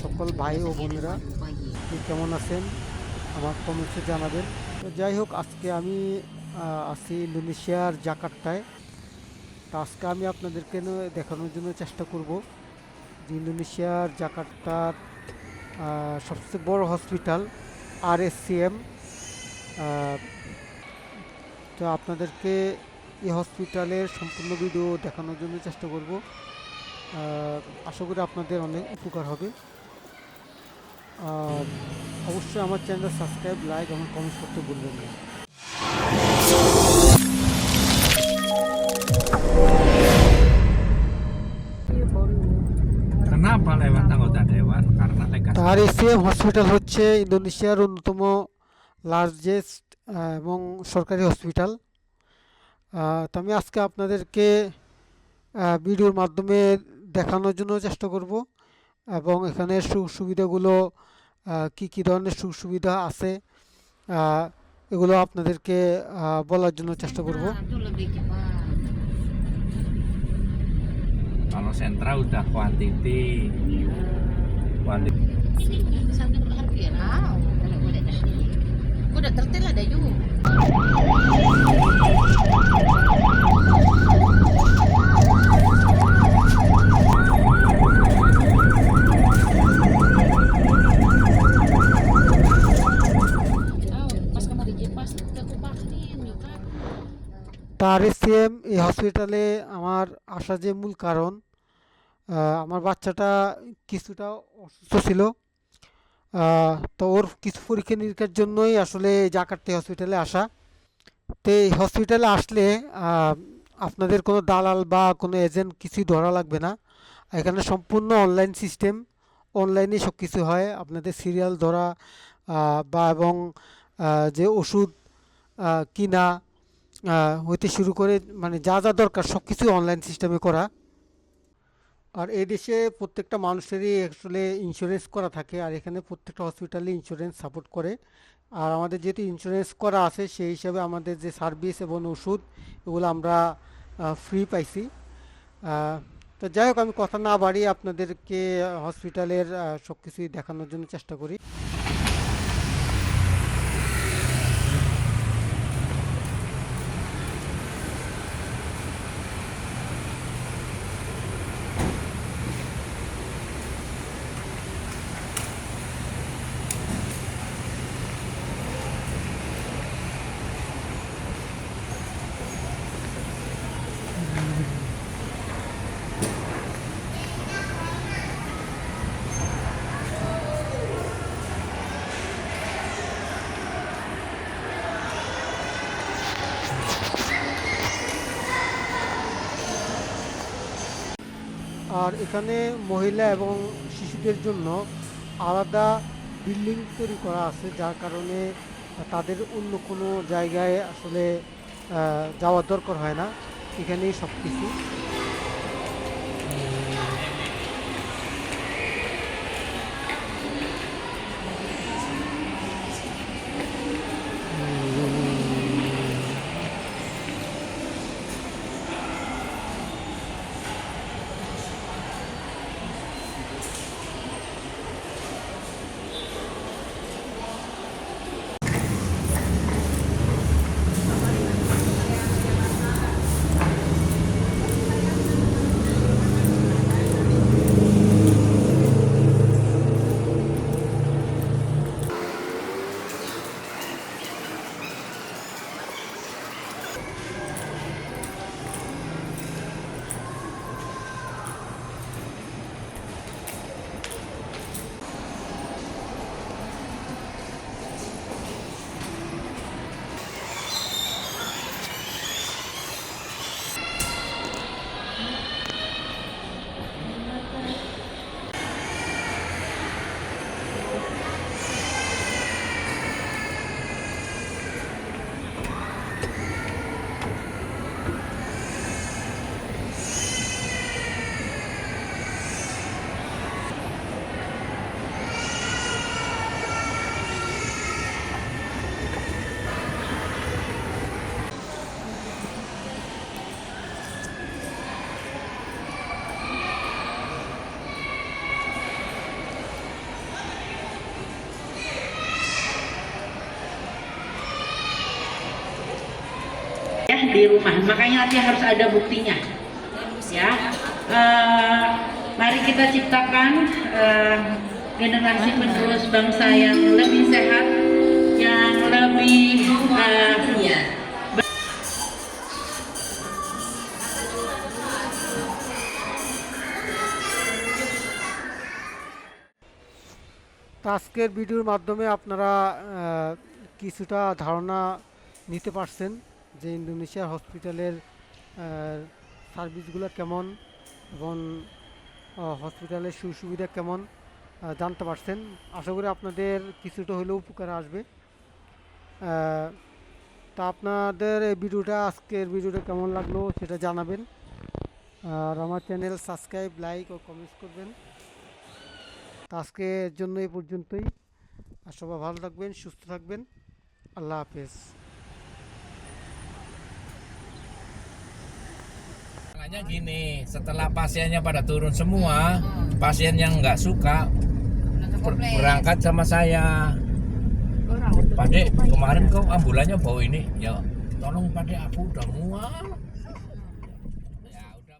সকল ভাই ও বোনেরা কেমন আছেন আমার কমেন্টসে জানাবেন। তো যাই হোক, আজকে আমি আছি ইন্দোনেশিয়ার জাকার্তায়। তো আজকে আমি আপনাদেরকে দেখানোর জন্য চেষ্টা করব যে ইন্দোনেশিয়ার জাকার্তার সবচেয়ে বড় হসপিটাল RSCM। তো আপনাদেরকে এই হসপিটালের সম্পূর্ণ ভিডিও দেখানোর জন্য চেষ্টা করব। আশা করি আপনাদের অনেক উপকার হবে। আর অবশ্যই আমার চ্যানেল সাবস্ক্রাইব, লাইক এবং কমেন্ট করতে ভুলবেন না। Kenapa lewat anggota dewan? Karena legas. RSCM hospital হচ্ছে ইন্দোনেশিয়ার অন্যতম লার্জেস্ট এবং সরকারি হসপিটাল। তো আমি আজকে আপনাদেরকে ভিডিওর মাধ্যমে দেখানোর জন্য চেষ্টা করব এবং এখানে সুবিধাগুলো কি কি ধরনের সুবিধা আছে এগুলো আপনাদেরকে বলার জন্য চেষ্টা করব। Kalau sentra udah quantity, Sambil berharga lah, udah tertel ada juga. Pas kamu dijepas ketupakin, kan? RSCM এই হসপিটালে আমার আসা যে মূল কারণ, আমার বাচ্চাটা কিছুটা অসুস্থ ছিল। তো ওর কিছু পরীক্ষা নিরীক্ষার জন্যই আসলে জাকার্তা হসপিটালে আসা। তো এই হসপিটালে আসলে আপনাদের কোনো দালাল বা কোনো এজেন্ট কিছুই ধরা লাগবে না। এখানে সম্পূর্ণ অনলাইন সিস্টেম, অনলাইনে সব কিছু হয়। আপনাদের সিরিয়াল ধরা বা এবং যে ওষুধ কিনা হইতে শুরু করে মানে যা যা দরকার সব কিছু অনলাইন সিস্টেমে করা। আর এই দেশে প্রত্যেকটা মানুষেরই আসলে ইন্স্যুরেন্স করা থাকে, আর এখানে প্রত্যেকটা হসপিটালে ইন্স্যুরেন্স সাপোর্ট করে। আর আমাদের যেহেতু ইন্স্যুরেন্স করা আছে সেই হিসাবে আমাদের যে সার্ভিস এবং ওষুধ এগুলো আমরা ফ্রি পাইছি। তো যাই হোক, আমি কথা না বাড়িয়ে আপনাদেরকে হসপিটালের সব কিছুই দেখানোর জন্য চেষ্টা করি। আর এখানে মহিলা এবং শিশুদের জন্য আলাদা বিল্ডিং তৈরি করা আছে, যার কারণে তাদের অন্য কোনো জায়গায় আসলে যাওয়ার দরকার হয় না, এখানেই সব কিছু। di rumah. Makanya nanti harus ada buktinya. Ya, mari kita ciptakan generasi penerus bangsa yang lebih sehat, yang lebih তো আজকের ভিডিওর মাধ্যমে আপনারা কিছুটা ধারণা নিতে পারছেন যে ইন্দোনেশিয়ার হসপিটালের সার্ভিসগুলো কেমন এবং হসপিটালের সুবিধা কেমন জানতে পারছেন। আশা করি আপনাদের কিছুটা হলেও উপকার আসবে। তা আপনাদের এই ভিডিওটা, আজকের ভিডিওটা কেমন লাগলো সেটা জানাবেন, আর আমার চ্যানেল সাবস্ক্রাইব, লাইক ও কমেন্টস করবেন। তো আজকের জন্য এই পর্যন্তই। আর সবাই ভালো থাকবেন, সুস্থ থাকবেন। আল্লাহ হাফেজ। Makanya gini, setelah pasiennya pada turun semua, pasien yang nggak suka berangkat sama saya. Pade, kemarin kok ambulannya bawa ini, ya tolong Pade, aku udah mual.